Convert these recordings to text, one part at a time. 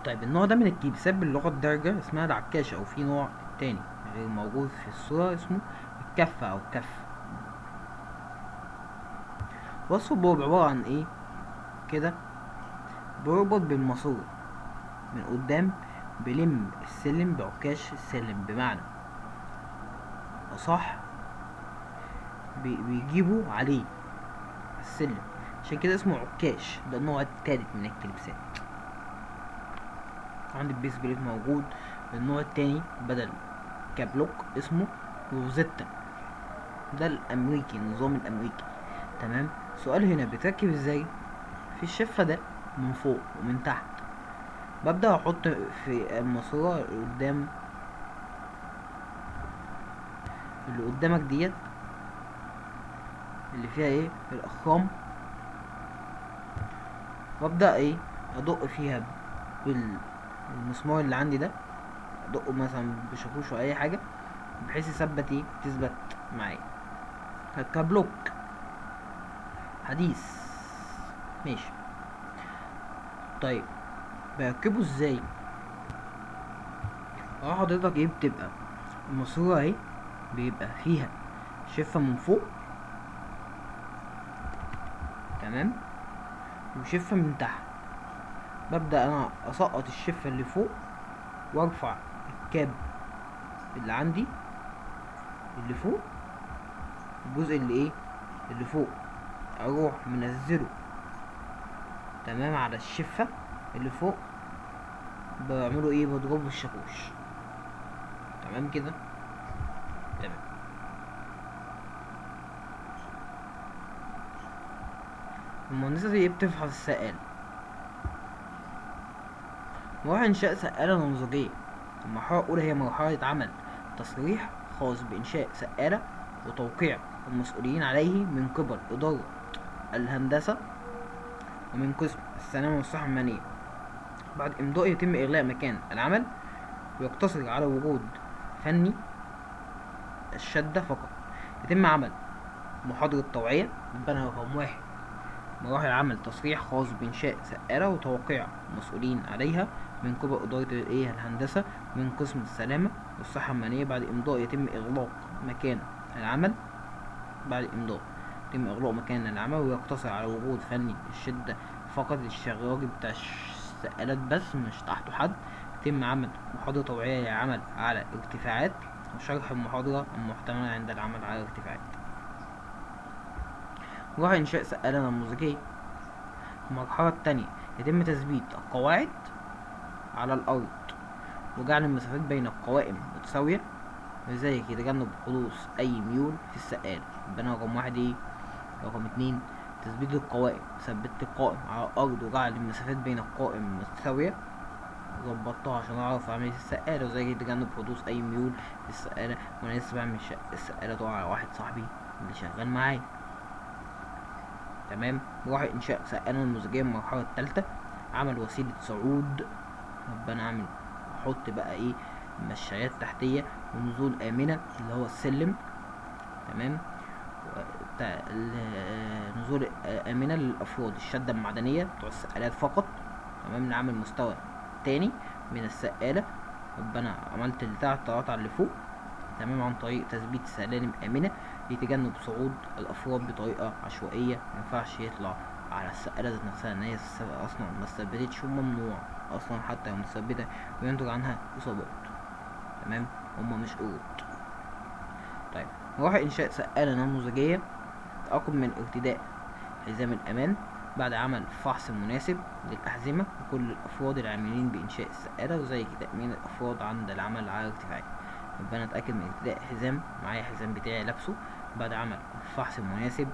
طيب النوع ده من الكيبسات باللغة الدارجة اسمها العكاشة، أو في نوع تاني غير موجود في الصورة اسمه الكفة أو الكف. وصفه بيبقى عبارة عن ايه كده؟ بيربط بالماسورة من قدام، بيلم السلم بعكاش السلم، بمعنى أصح بيجيبوا عليه السلم، عشان كده اسمه عكاش. ده النوع التالت من الكليبسات. عندي البيس بليت موجود. النوع التاني بدل كابلوك اسمه روزيتا، ده الامريكي، النظام الامريكي. تمام. سؤال هنا بيتركب ازاي؟ في الشفة ده من فوق ومن تحت. ببدأ احط في الماسورة اللي قدامك ديت، اللي فيها ايه الاخرام، وابدأ ايه ادق فيها بالمسمار اللي عندي ده، ادقه مثلا بشاكوش او اي حاجة، بحيث يثبت ايه تثبت معايا كبلوك حديث. ماشي. طيب بركبه ازاي؟ اه حضرتك ايه، بتبقى الماسورة اهي، بيبقى فيها شفة من فوق، تمام، وشفة من تحت. ببدأ انا اسقط الشفة اللي فوق، وارفع الكاب اللي عندي اللي فوق، الجزء اللي ايه اللي فوق، اروح منزله تمام على الشفة اللي فوق، بعمله ايه بضربه بالشاكوش. تمام كده. تمام. المهندسة دي ايه بتفحص السائل. مراحل إنشاء سقالة نموذجية. المرحلة الأولى هي مرحلة عمل تصريح خاص بإنشاء سقالة وتوقيع المسؤولين عليه من قبل إدارة الهندسة ومن قسم السلامة والصحة المهنية. بعد إمضاء يتم إغلاق مكان العمل، ويقتصر على وجود فني الشدة فقط. يتم عمل محاضرة توعية. بنها رقم 1 مراحل عمل تصريح خاص بإنشاء سقالة وتوقيع المسؤولين عليها من قبل إدارة الهندسة من قسم السلامة والصحة المهنية. بعد إمضاء يتم إغلاق مكان العمل. بعد إمضاء يتم إغلاق مكان العمل، ويقتصر على وجود فني الشدة فقط، الشغال بتاع السقالات بس، مش تحته حد. يتم عمل محاضرة توعية للعمل على ارتفاعات، وشرح المحاضرة المحتملة عند العمل على ارتفاعات. مراحل إنشاء سقالة نموذجية. المرحلة التانية يتم تثبيت القواعد على الأرض، وجعل المسافات بين القوائم متساوية، لذلك يتجنب حدوث أي ميول في السقالة. يبقى أنا رقم 1 ايه. رقم 2 تثبيت القوائم. ثبت القائم على الأرض وجعل المسافات بين القوائم متساوية، ظبطتها عشان أعرف أعمل السقالة، وزي يتجنب حدوث أي ميول في السقالة وأنا لسه بعمل السقالة تقع على واحد صاحبي اللي شغال معايا. تمام. مراحل إنشاء سقالة نموذجية. المرحلة التالتة عمل وسيلة صعود. يبقى أنا أعمل أحط بقى إيه مشايات تحتية ونزول آمنة اللي هو السلم. تمام. نزول آمنة للأفراد الشدة المعدنية بتوع السقالات فقط. تمام. نعمل مستوى تاني من السقالة. يبقى أنا عملت اللي تحت طلعت على اللي فوق. تمام. عن طريق تثبيت سلالم آمنة لتجنب صعود الأفراد بطريقة عشوائية. مينفعش يطلع على السقالة ذات نفسها، إن هي أصلا متثبتش، وممنوع أصلا حتى لو متثبتة وينتج عنها إصابات. تمام. هما مش قرود. طيب مراحل إنشاء سقالة نموذجية. تأكد من ارتداء حزام الأمان بعد عمل فحص مناسب للأحزمة وكل الأفراد العاملين بإنشاء السقالة، وزي تأمين الأفراد عند العمل على ارتفاعات. يبقى أنا أتأكد من ارتداء حزام، معايا حزام بتاعي لابسه بعد عمل فحص مناسب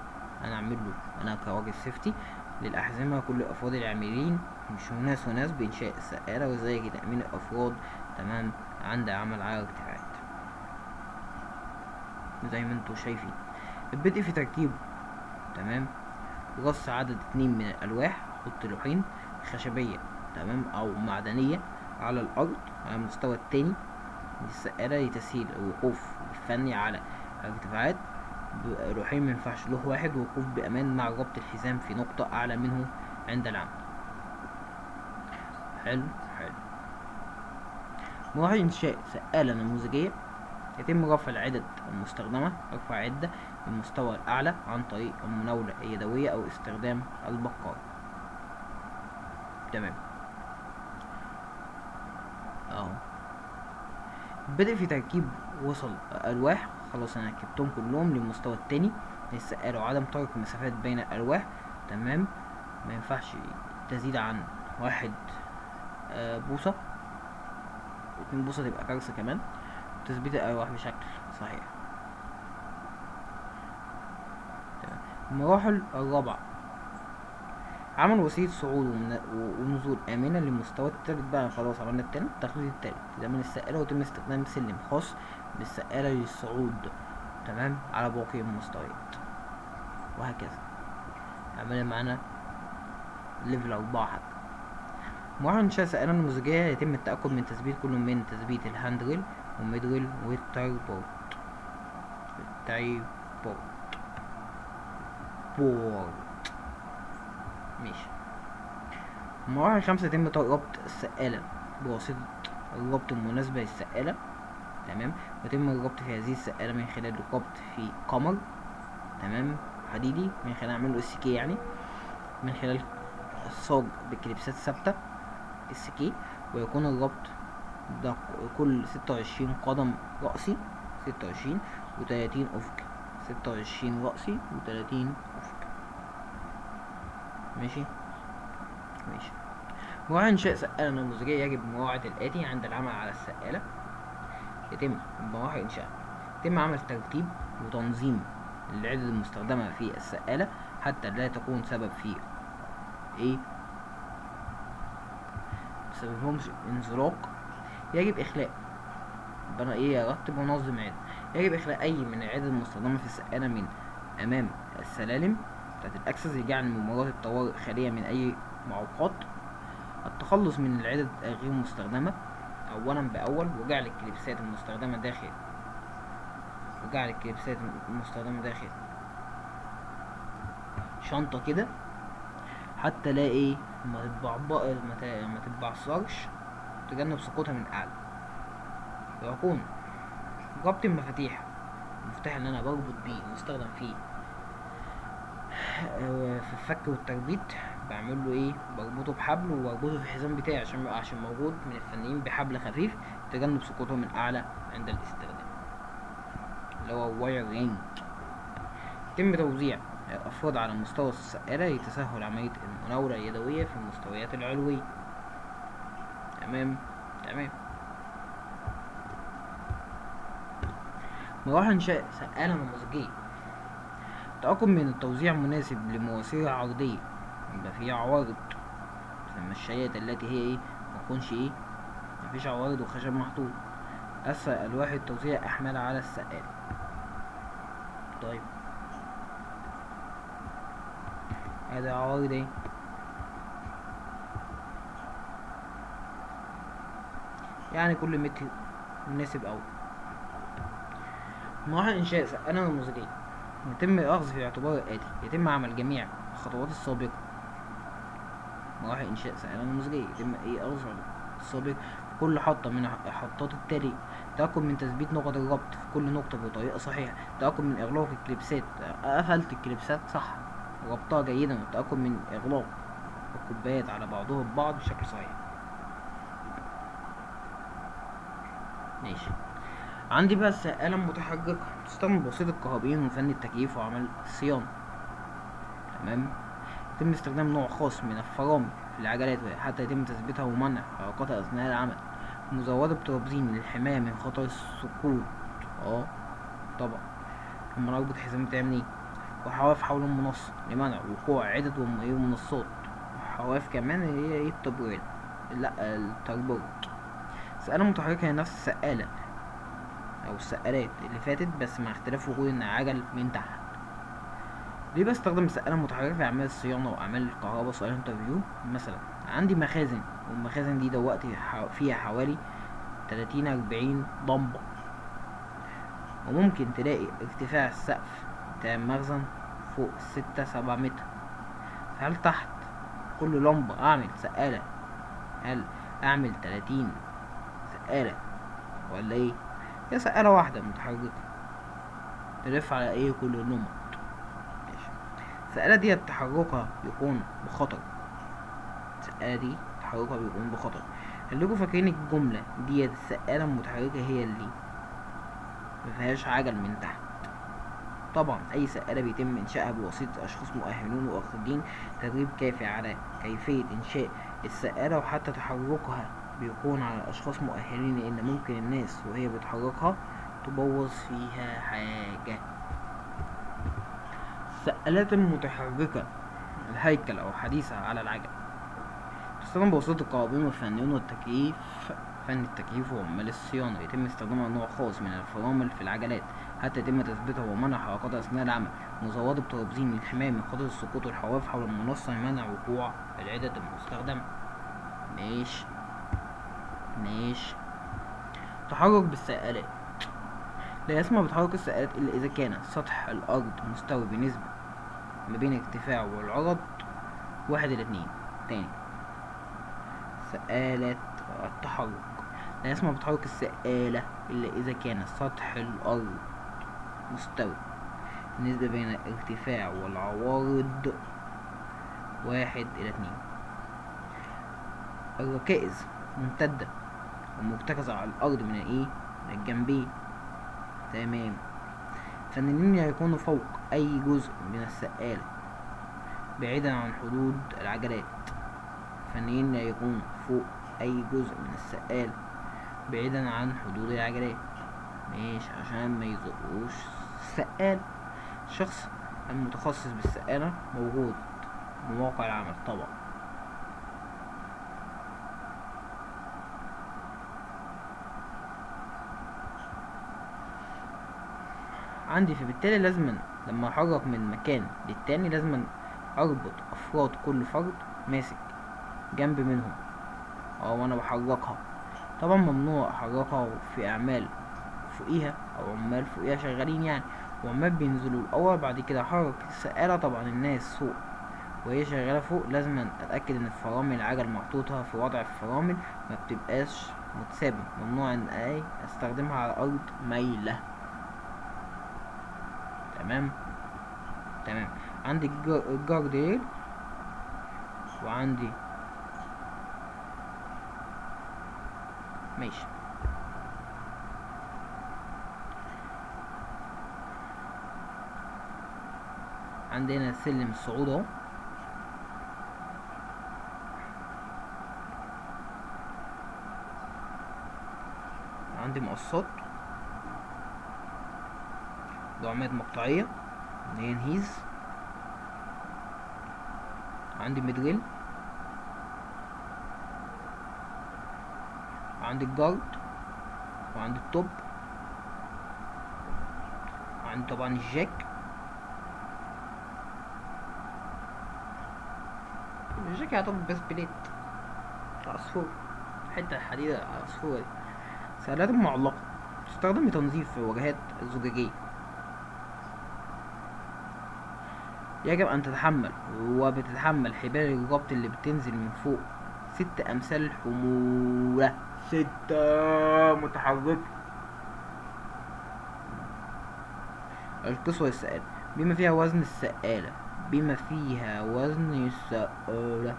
أنا أعمل له أنا كراجل سيفتي للأحزمة كل الأفراد العاملين مش ناس وناس بإنشاء السقالة، وزي تأمين الأفراد تمام عند العمل على ارتفاعات زي ما انتوا شايفين. البدء في تركيب. تمام. رص عدد 2 من الألواح. حط لوحين خشبية تمام أو معدنية على الأرض على المستوى التاني للسقالة لتسهيل الوقوف الفني على ارتفاعات. لوحين مينفعش لوح واحد. وقوف بأمان مع ربط الحزام في نقطة أعلى منه عند العمل. حلو. حلو. مراحل إنشاء سقالة نموذجية: يتم رفع العدد المستخدمة، رفع عدة للمستوى الأعلى عن طريق المناولة اليدوية أو استخدام البقار. تمام اهو. بدأ في تركيب وصل ألواح، خلاص أنا ركبتهم كلهم للمستوى التاني للسقالة، وعدم ترك مسافات بين الألواح. تمام، ما ينفعش تزيد عن 1 بوصة، 2 بوصة تبقى كارثة كمان. تثبيت الألواح بشكل صحيح. المراحل الرابعة: عمل وسيلة صعود ونزول آمنة للمستوى التالت. بقى خلاص عملنا التالت، التخطيط التالت زمن السقالة، ويتم استخدام سلم خاص بالسقالة للصعود تمام على باقي المستويات، وهكذا. عملنا معانا ليفل 4 حتى. مراحل إنشاء سقالة نموذجية: يتم التأكد من تثبيت كل من تثبيت الهاند ريل والميد ريل والتايبورد. ماشي. المراحل 5: يتم ربط السقالة بواسطة الربط المناسبة للسقالة. تمام، ويتم الربط في هذه السقالة من خلال الربط في قمر تمام حديدي، من خلال اعمل له SK يعني، من خلال الصاج بكليبسات ثابتة SK. ويكون الربط ده كل 26 قدم رأسي، 26 و30 أفق، 26 رأسي و30 أفق. ماشي. مراحل إنشاء سقالة نموذجية: يجب مراعاة الآتي عند العمل على السقالة. يتم مراحل إنشاء يتم عمل ترتيب وتنظيم العدد المستخدمة في السقالة حتى لا تكون سبب في مسببهمش انزلاق. يجب إخلاء بنا يرتب ونظم عدد. يجب إخلاء أي من العدد المستخدمة في السقالة من أمام السلالم بتاعت الأكسس، يجعل ممرات الطوارئ خالية من أي معوقات. التخلص من العدد الغير مستخدمة أولا بأول، وجعل الكليبسات المستخدمة داخل شنطة كده حتى لا ما تتبعصرش، تجنب سقوطها من أعلى. ويكون ربط المفاتيح، المفتاح اللي أنا بربط بيه مستخدم فيه في الفك والتربيط، بعمل له بربطه بحبل واربطه في الحزام بتاعي عشان موجود من الفنيين بحبل خفيف تجنب سقوطه من اعلى عند الاستخدام، اللي هو واير رينج. يتم توزيع الافراد على مستوى السقالة لتسهل عملية المناولة اليدوية في المستويات العلوية. تمام. مراحل إنشاء سقالة نموذجية: تأكد من التوزيع المناسب لمواسير عرضية، يبقى فيها عوارض في المشايات التي هي متكونش مفيش عوارض وخشب محطوط. أسفل ألواح التوزيع أحمال على السقالة. طيب ادي عوارض يعني كل متر مناسب أوي. مراحل إنشاء سقالة نموذجية: يتم الأخذ في الاعتبار الآتي: يتم عمل جميع الخطوات السابقة. مراحل إنشاء سقالة نموذجية: يتم أخذ السابق في كل حطة من الحطات التالية. تأكد من تثبيت نقط الربط في كل نقطة بطريقة صحيحة. تأكد من إغلاق الكليبسات، قفلت الكليبسات صح، ربطها جيدا. والتأكد من إغلاق الكوبايات على بعضها ببعض بشكل صحيح. ماشي. عندي بقى السقالة المتحركة، تستخدم بواسطة الكهربائيين وفني التكييف وعمل الصيانة. تمام. يتم استخدام نوع خاص من الفرامل في العجلات حتى يتم تثبيتها ومنع حركاتها أثناء العمل. مزودة بترابزين للحماية من خطر السقوط. طبعا. ثم نربط حزام بتاعي منين؟ وحواف حول المنصة لمنع وقوع عدد ومنصات، وحواف كمان اللي هي التبريد، لا التربيط. السقالة المتحركة هي نفس السقالة أو السقالات اللي فاتت، بس مع اختلاف وجود عجل من تحت. ليه بستخدم السقالة المتحركة في أعمال الصيانة وأعمال الكهرباء؟ سؤال انترفيو. مثلا عندي مخازن، والمخازن دي دلوقتي فيها حوالي 30-40 لمبة، وممكن تلاقي ارتفاع السقف بتاع المخزن فوق 6-7 متر. هل تحت كل لمبة أعمل سقالة؟ هل أعمل 30 سقالة ولا ايه؟ هي سقالة واحدة متحركة تلف على ايه كل النمط. ماشي. السقالة دي تحركها بيكون بخطر. السقالة دي تحركها بيكون بخطر. خليكوا فاكرين الجملة ديت، السقالة المتحركة هي اللي مفيهاش عجل من تحت. طبعا اي سقالة بيتم انشائها بواسطة اشخاص مؤهلون واخرين تدريب كافي على كيفية انشاء السقالة، وحتى تحركها بيكون على اشخاص مؤهلين، لان ممكن الناس وهي بتحركها تبوظ فيها حاجة. السقالات المتحركة الهيكل او حديثة على العجل تستخدم بواسطة القائمين والفنيون والتكييف. فن التكييف وعمال الصيانة يتم استخدامها نوع خاص من الفرامل في العجلات حتى يتم تثبيتها ومنع حركاتها أثناء العمل، مزودة بترابزين للحماية من خطر السقوط والحواف حول المنصة لمنع وقوع العدد المستخدمة. ماشي. تحرك بالسقالات. لا يسمح بتحرك السقالات إلا إذا كان سطح الأرض مستوي بنسبة ما بين الارتفاع والعرض 1:2. تاني، سقالة التحرك لا يسمح بتحرك السقالة إلا إذا كان سطح الأرض مستوي النسبة بين الارتفاع والعوارض 1:2. الركائز ممتدة ومرتكزة على الأرض من الجنبين. تمام. فنانين يكونوا فوق أي جزء من السقالة بعيدا عن حدود العجلات. فنانين يكونوا فوق أي جزء من السقالة بعيدا عن حدود العجلات. ماشي، عشان ما يزقوش السقالة. الشخص المتخصص بالسقالة موجود بموقع العمل طبعا. عندي فبالتالي لازم لما احرك من مكان للتاني لازم اربط افراد كل فرد ماسك جنب منهم وانا بحركها. طبعا ممنوع احركها في اعمال فوقيها او عمال فوقيها شغالين يعني، وعمال بينزلوا الاول بعد كده احرك السقالة. طبعا الناس فوق وهي شغالة فوق لازم اتأكد ان الفرامل العجل محطوطة في وضع الفرامل ما بتبقاش متسابة. ممنوع ان استخدمها على ارض مايلة. تمام. عندي الجارديل وعندي ماشي. عندنا سلم الصعود اهو. عندي مقصات دعامات مقطعية اللي هي نهيز. عندي ميدريل، وعندي الجارد، وعندي التوب، وعندي طبعا الجاك. الجاك يعتبر بس بليت عصفور، حتة حديدة عصفورة دي. سلالات معلقة تستخدم لتنظيف الواجهات الزجاجية. يجب أن تتحمل وبتتحمل حبال الربط اللي بتنزل من فوق 6 أمثال الحمولة. 6 متحركة. القسوة السقالة بما فيها وزن السقالة.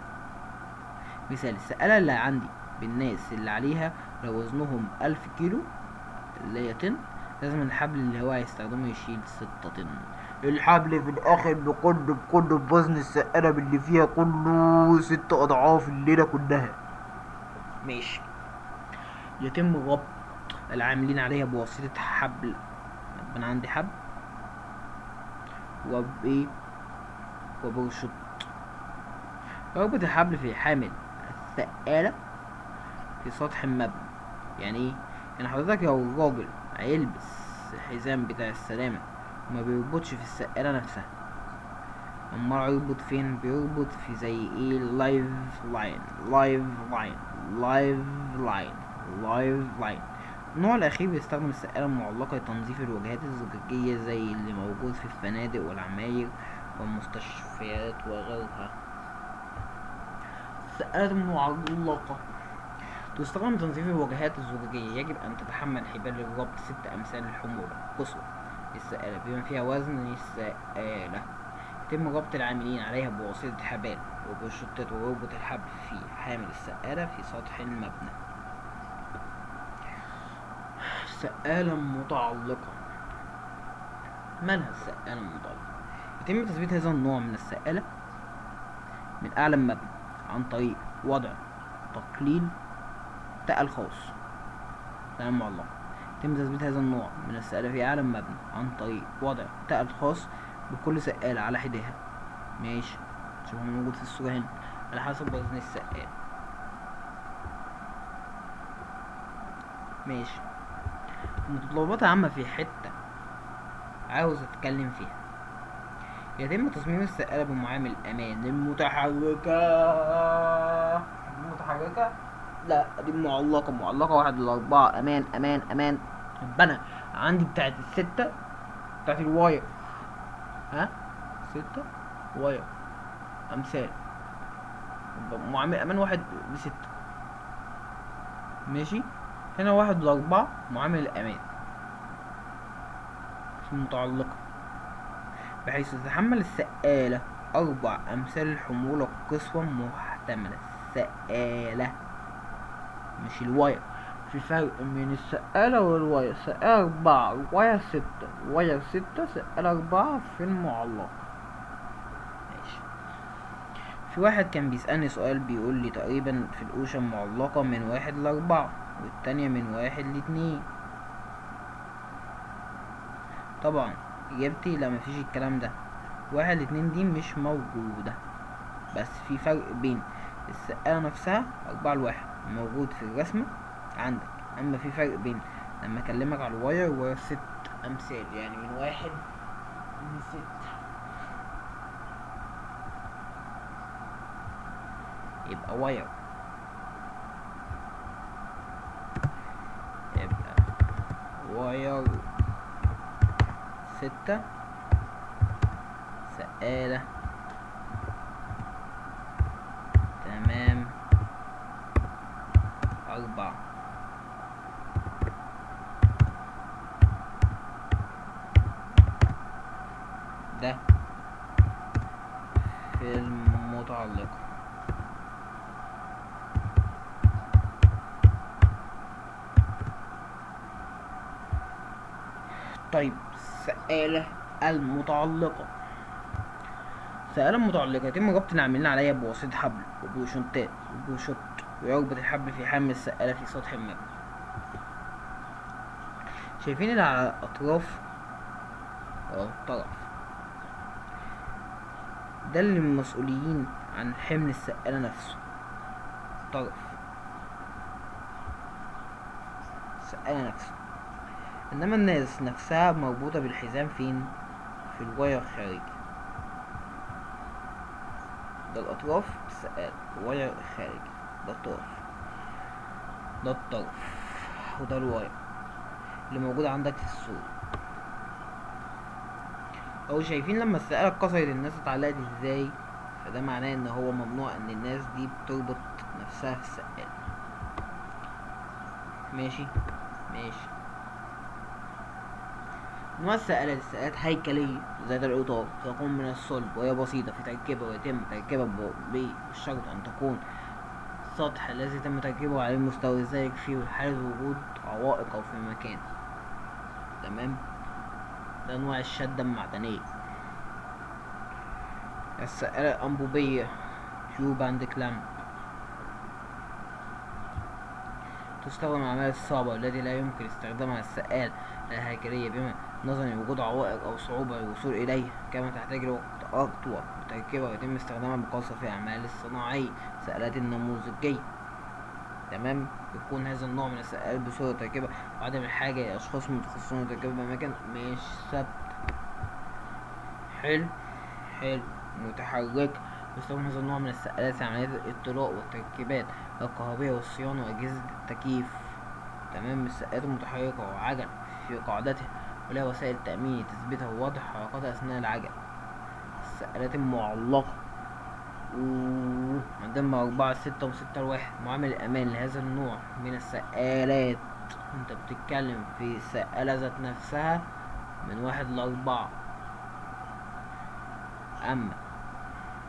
مثال السقالة اللي عندي بالناس اللي عليها لو وزنهم 1000 كيلو اللي هي طن، لازم الحبل اللي هو هيستخدمه يشيل 6 طن. الحبل في الاخر بكله بوزن السقالة اللي فيها كله 6 اضعاف الليلة كلها. ماشي. يتم ربط العاملين عليها بواسطة حبل. من عندي حبل وبرشط. ربط الحبل في حامل السقالة في سطح المبنى. يعني حضرتك لو الراجل هيلبس الحزام بتاع السلامة وما بيربطش في السقالة نفسها، اما يربط فين؟ بيربط في زي لايف لاين. النوع الاخير بيستخدم السقالة المعلقة لتنظيف الواجهات الزجاجية زي اللي موجود في الفنادق والعماير والمستشفيات وغيرها. السقالة المعلقة تستخدم لتنظيف الواجهات الزجاجية. يجب أن تتحمل حبال الربط 6 أمثال الحمولة القصوى للسائلة بما فيها وزن السائلة. يتم ربط العاملين عليها بواسطة حبال وبالشطات ويربط الحبل في حامل السائلة في سطح المبنى. سائلة متعلقة. مالها السائلة المتعلقة؟ يتم تثبيت هذا النوع من السائلة من أعلى المبنى عن طريق وضع تقليل تقل خاص. سائلة معلقة. يتم تثبيت هذا النوع من السائلة في أعلى المبنى عن طريق وضع تقل خاص بكل سائلة على حدها. ماشي، شوفوا موجود في الصورة هنا، على حسب وزن السائل. ماشي. متطلبات عامة في حتة عاوز اتكلم فيها. يتم تصميم السائلة بمعامل امان المتحركة. لا دي معلقة. 1 ل 4. امان امان امان. يبقى انا عندي بتاعت ال6 بتاعت الواير، 6 واير امثال، معامل امان 1 ل6. ماشي. هنا 1 ل 4 معامل الامان متعلقة، بحيث تتحمل السائلة 4 أمثال الحمولة القصوى محتملة. السائلة مش الواير. في فرق بين السائلة والواير. سائلة 4 واير 6. واير 6 سائلة 4 في المعلقة. ماشي. في واحد كان بيسألني سؤال بيقول لي تقريبا في القوشة المعلقة من 1 ل 4 والتانية من 1 ل 2. طبعا اجابتي لا، مفيش الكلام ده. 1 ل 2 دي مش موجودة، بس في فرق بين السقالة نفسها 4 ل 1 موجود في الرسمة عندك، اما في فرق بين لما اكلمك على الواير. واير 6 امثال يعني من 1 ل 6. يبقى واير، واير 6 سقالة تمام 4. ده في المتعلقة. طيب السقالة المتعلقة. السقالة المتعلقة يتم ربط العاملين عليها بواسطة حبل وبوشنطات وبوشط، ويربط الحبل في حامل السقالة في سطح المبنى. شايفين اللي على الأطراف الطرف ده اللي مسؤولين عن حمل السقالة نفسه. طرف السقالة نفسه، انما الناس نفسها مربوطة بالحزام فين؟ في الواير الخارجي. ده الاطراف السقالة، الواير الخارجي ده الطرف، ده الطرف، وده الواير اللي موجود عندك في الصورة. او شايفين لما السقالة اتكسرت الناس اتعلقت ازاي؟ فده معناه ان هو ممنوع ان الناس دي بتربط نفسها في السقالة. ماشي. نوع السقالات هيكلية ذات الإطار تقوم من الصلب وهي بسيطة في تركيبها، ويتم تركيبها بالشرط أن تكون السطح الذي تم تركيبه عليه مستوي، ذلك في حالة وجود عوائق أو في مكان. تمام. ده أنواع الشدة المعدنية. السقالة الأنبوبية تيوب اند كلامب تستخدم الأعمال الصعبة التي لا يمكن استخدامها السقال الهيكلية بما نظرا لوجود عوائق أو صعوبة للوصول إليها، كما تحتاج لوقت أطول لتركيبها، ويتم استخدامها بقسوة في الأعمال الصناعية. السقالات النموذجية تمام بيكون هذا النوع من السقالات بسهولة تركيبها وعدم الحاجة إلى أشخاص متخصصين لتركيبها بأماكن مش ثابتة. حلو. متحركة. يستخدم هذا النوع من السقالات في عمليات الإطلاء والتركيبات الكهربية والصيانة وأجهزة التكييف. تمام. السقالات المتحركة وعجل في قاعدتها ولها وسائل تأمين تثبيتها ووضع حركاتها أثناء العجل. السقالات المعلقة عندنا 4 6 و6 1. معامل الأمان لهذا النوع من السقالات، انت بتتكلم في السقالة ذات نفسها من 1 ل4. أما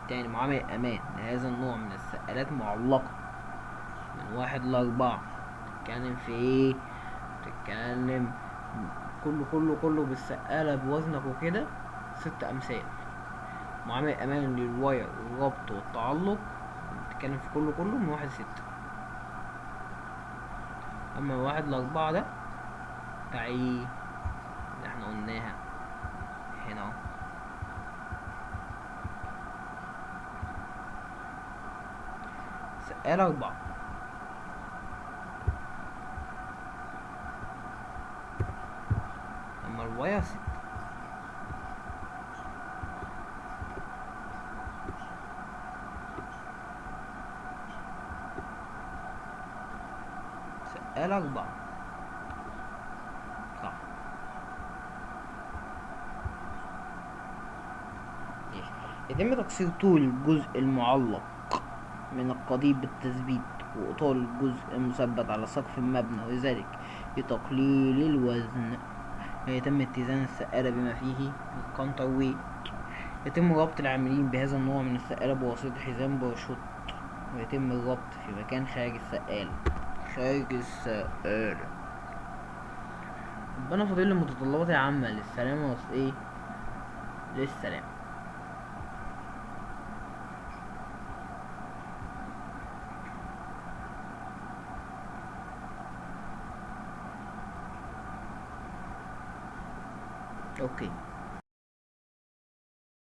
تاني معامل الأمان لهذا النوع من السقالات معلقة من 1 ل4. بتتكلم في ايه؟ بتتكلم كله بالسقالة بوزنك وكده 6 أمثال. معامل الأمان للواير والربط والتعلق بتتكلم في كله من 1 ل6. أما 1 ل4 ده بتاع ايه اللي احنا قلناها هنا اهو. سقالة 4. أما الواير 6. سقالة 4 صح. ماشي. يتم تقصير طول الجزء المعلق من القضيب بالتثبيت وإطال الجزء المثبت على سقف المبنى، وذلك لتقليل الوزن. يتم اتزان السقالة بما فيه الكاونتر ويت. يتم ربط العاملين بهذا النوع من السقالة بواسطة حزام باراشوت، ويتم الربط في مكان خارج السقالة. ربنا فاضل المتطلبات العامة للسلامة ايه للسلام. اوكي.